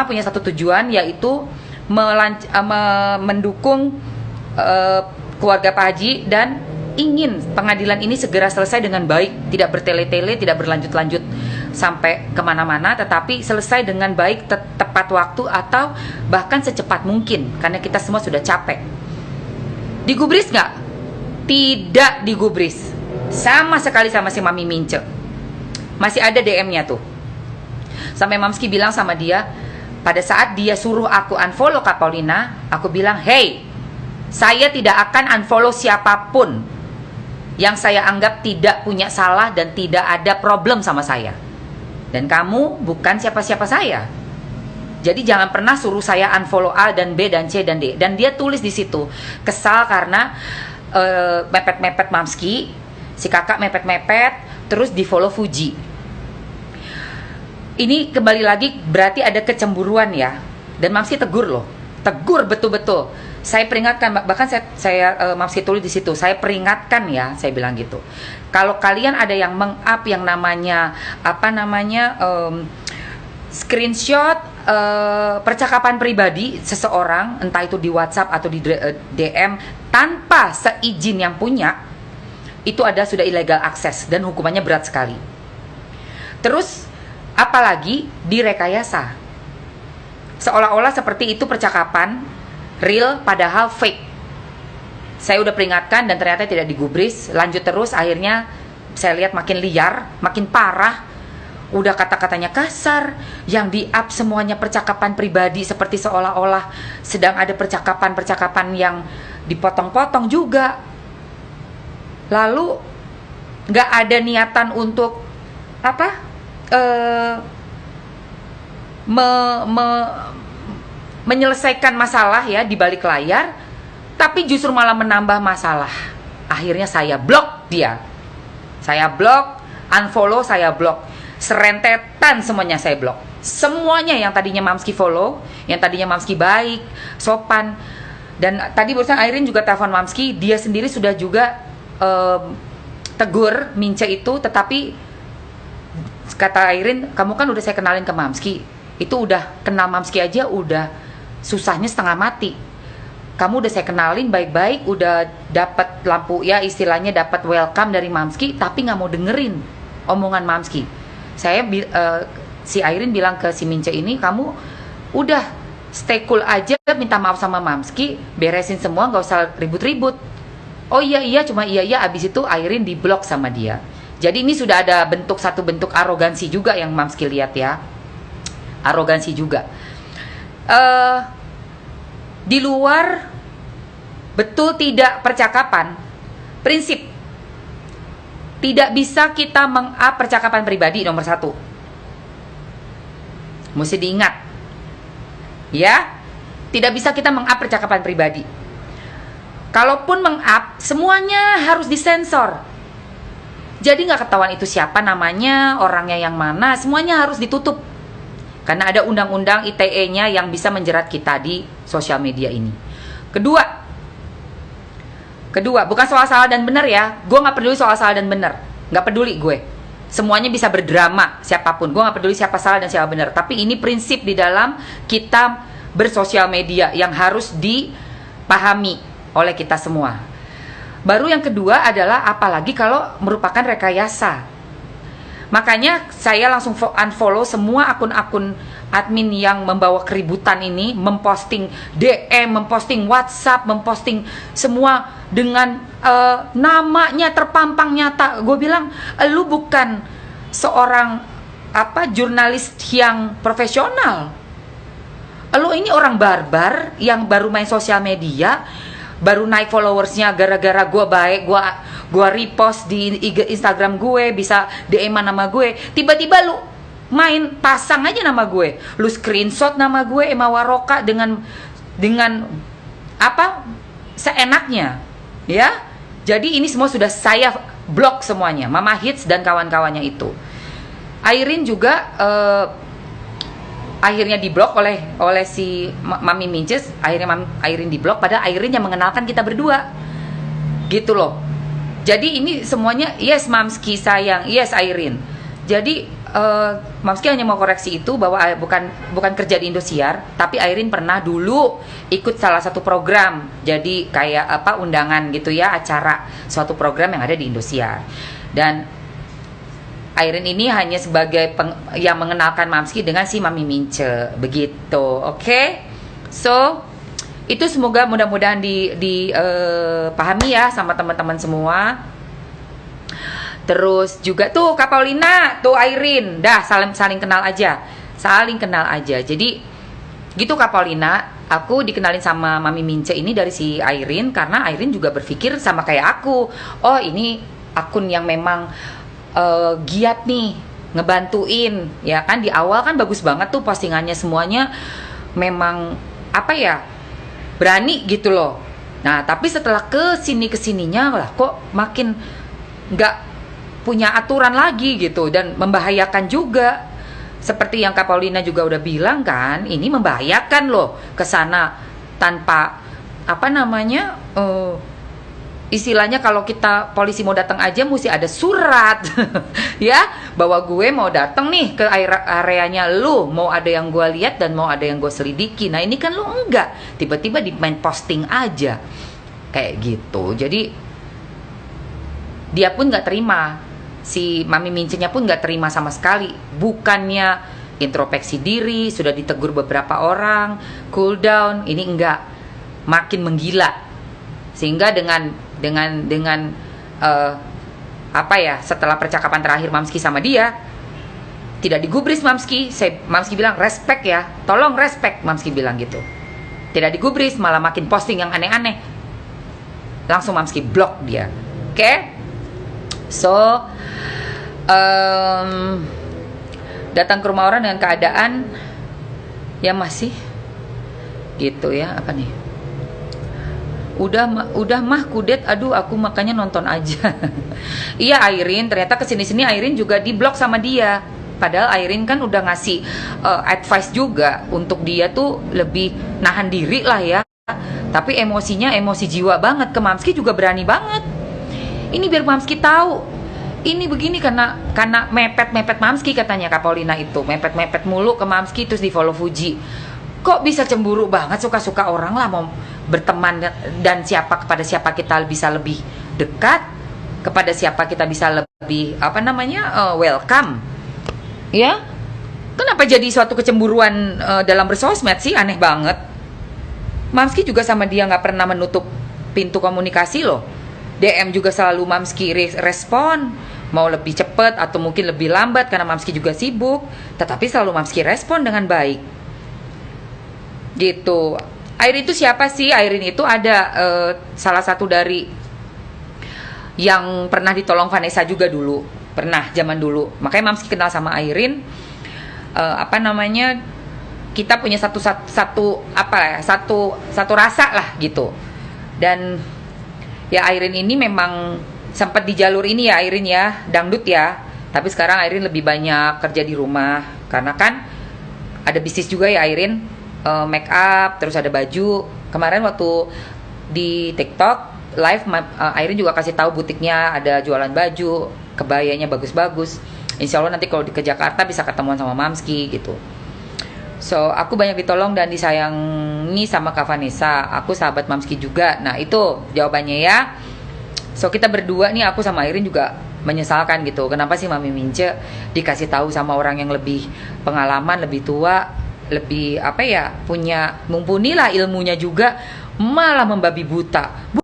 punya satu tujuan, yaitu mendukung keluarga Pak Haji dan ingin pengadilan ini segera selesai dengan baik, tidak bertele-tele, tidak berlanjut-lanjut sampai kemana-mana, tetapi selesai dengan baik, tepat waktu, atau bahkan secepat mungkin, karena kita semua sudah capek. Digubris nggak? Tidak digubris sama sekali sama si Mami Mince. Masih ada DM-nya tuh, sampai Mamski bilang sama dia, pada saat dia suruh aku unfollow Kak Paulina, aku bilang, hey, saya tidak akan unfollow siapapun yang saya anggap tidak punya salah dan tidak ada problem sama saya. Dan kamu bukan siapa-siapa saya. Jadi jangan pernah suruh saya unfollow A dan B dan C dan D. Dan dia tulis di situ, kesal karena mepet-mepet Mamski, si kakak mepet-mepet, terus di follow Fuji. Ini kembali lagi berarti ada kecemburuan ya. Dan Mamski tegur loh, tegur betul-betul. Saya peringatkan, bahkan saya Mamski tulis di situ, saya peringatkan ya, saya bilang gitu. Kalau kalian ada yang meng-up yang namanya screenshot percakapan pribadi seseorang, entah itu di WhatsApp atau di DM tanpa seizin yang punya, itu sudah illegal access dan hukumannya berat sekali. Terus apalagi direkayasa, seolah-olah seperti itu percakapan real padahal fake. Saya udah peringatkan dan ternyata tidak digubris, lanjut terus. Akhirnya saya lihat makin liar, makin parah. Udah kata-katanya kasar, yang di-up semuanya percakapan pribadi, seperti seolah-olah sedang ada percakapan-percakapan yang dipotong-potong juga. Lalu gak ada niatan untuk menyelesaikan masalah ya di balik layar, tapi justru malah menambah masalah. Akhirnya saya blok dia. Saya blok, unfollow, saya blok. Serentetan semuanya saya blok. Semuanya yang tadinya Mamski follow, yang tadinya Mamski baik, sopan. Dan tadi barusan Airin juga telepon Mamski, dia sendiri sudah juga tegur Mince itu, tetapi kata Airin, kamu kan udah saya kenalin ke Mamski, itu udah kenal Mamski aja udah susahnya setengah mati. Kamu udah saya kenalin baik-baik, udah dapat lampu ya, istilahnya dapat welcome dari Mamski, tapi nggak mau dengerin omongan Mamski. Si Airin bilang ke si Mince ini, kamu udah stay cool aja, minta maaf sama Mamski, beresin semua, nggak usah ribut-ribut. Oh iya, cuma iya, abis itu Airin diblok sama dia. Jadi ini sudah ada satu bentuk arogansi juga yang Mamski lihat ya. Arogansi juga. Di luar betul tidak percakapan, prinsip tidak bisa kita meng-up percakapan pribadi nomor 1. Mesti diingat. Ya, tidak bisa kita meng-up percakapan pribadi. Kalaupun meng-up, semuanya harus disensor. Jadi nggak ketahuan itu siapa namanya, orangnya yang mana, semuanya harus ditutup. Karena ada undang-undang ITE-nya yang bisa menjerat kita di sosial media ini. Kedua, bukan soal salah dan benar ya. Gue nggak peduli soal salah dan benar, nggak peduli gue. Semuanya bisa berdrama, siapapun. Gue nggak peduli siapa salah dan siapa benar. Tapi ini prinsip di dalam kita bersosial media yang harus dipahami oleh kita semua. Baru yang kedua adalah apalagi kalau merupakan rekayasa. Makanya saya langsung unfollow semua akun-akun admin yang membawa keributan ini, memposting DM, memposting WhatsApp, memposting semua dengan namanya terpampang nyata. Gue bilang, lu bukan seorang jurnalis yang profesional. Lu ini orang barbar yang baru main sosial media, baru naik followersnya gara-gara gue baik, gue repost di Instagram gue, bisa DM-an nama gue, tiba-tiba lu main pasang aja nama gue, lu screenshot nama gue Emma Waroka dengan seenaknya ya. Jadi ini semua sudah saya blok semuanya, Mama Hits dan kawan-kawannya itu. Airin juga akhirnya diblok oleh si Mami Minces. Akhirnya Airin diblok, padahal Airin yang mengenalkan kita berdua gitu loh. Jadi ini semuanya yes Mamski sayang, yes Airin. Jadi Mamski hanya mau koreksi itu bahwa bukan kerja di Indosiar, tapi Airin pernah dulu ikut salah satu program, jadi kayak undangan gitu ya, acara suatu program yang ada di Indosiar. Dan Airin ini hanya sebagai yang mengenalkan Mamski dengan si Mami Mince, begitu, oke? So itu semoga mudah-mudahan dipahami ya sama teman-teman semua. Terus juga tuh Kak Paulina, tuh Airin, dah saling kenal aja. Jadi gitu Kak Paulina, aku dikenalin sama Mami Mince ini dari si Airin karena Airin juga berpikir sama kayak aku. Oh, ini akun yang memang giat nih ngebantuin, ya kan. Di awal kan bagus banget tuh postingannya, semuanya memang berani gitu loh. Nah, tapi setelah kesininya lah kok makin nggak punya aturan lagi gitu, dan membahayakan juga. Seperti yang Kak Paulina juga udah bilang kan, ini membahayakan loh kesana tanpa istilahnya kalau kita polisi mau datang aja mesti ada surat ya, bahwa gue mau datang nih ke areanya lu, mau ada yang gue lihat dan mau ada yang gue selidiki. Nah ini kan lu enggak, tiba-tiba di main posting aja kayak gitu. Jadi dia pun nggak terima, si Mami Mince-nya pun nggak terima sama sekali. Bukannya introspeksi diri, sudah ditegur beberapa orang, cool down, ini enggak, makin menggila. Sehingga dengan setelah percakapan terakhir Mamski sama dia, tidak digubris Mamski. Mamski bilang respect ya, tolong respect, Mamski bilang gitu. Tidak digubris, malah makin posting yang aneh-aneh. Langsung Mamski blok dia. Oke? So datang ke rumah orang dengan keadaan ya masih gitu ya, apa nih, udah mah kudet, aduh aku makanya nonton aja. Iya Airin, ternyata kesini-sini Airin juga diblok sama dia. Padahal Airin kan udah ngasih advice juga untuk dia tuh lebih nahan diri lah ya. Tapi emosinya emosi jiwa banget ke Mamski juga berani banget. Ini biar Mamski tahu. Ini begini karena mepet Mamski katanya Kak Paulina itu. Mepet mulu ke Mamski terus di follow Fuji. Kok bisa cemburu banget, suka-suka orang lah mau berteman, dan kepada siapa kita bisa lebih dekat, kepada siapa kita bisa lebih welcome. Ya? Kenapa jadi suatu kecemburuan dalam bersosmed sih? Aneh banget. Mamski juga sama dia nggak pernah menutup pintu komunikasi loh. DM juga selalu Mamski respon, mau lebih cepat atau mungkin lebih lambat karena Mamski juga sibuk, tetapi selalu Mamski respon dengan baik. Gitu. Airin itu siapa sih? Airin itu ada salah satu dari yang pernah ditolong Vanessa juga dulu, pernah zaman dulu. Makanya Mamski kenal sama Airin. Kita punya satu rasa lah gitu. Dan ya Airin ini memang sempat di jalur ini ya Airin ya, dangdut ya. Tapi sekarang Airin lebih banyak kerja di rumah karena kan ada bisnis juga ya Airin, make up, terus ada baju. Kemarin waktu di TikTok live, Airin juga kasih tahu butiknya ada jualan baju, kebayanya bagus-bagus. Insya Allah nanti kalau ke Jakarta bisa ketemuan sama Mamski gitu. So, aku banyak ditolong dan disayangi sama Kak Vanessa. Aku sahabat Mamski juga. Nah, itu jawabannya ya. So, kita berdua nih, aku sama Airin juga menyesalkan gitu. Kenapa sih Mami Mince dikasih tahu sama orang yang lebih pengalaman, lebih tua, lebih mumpuni lah ilmunya juga, malah membabi buta.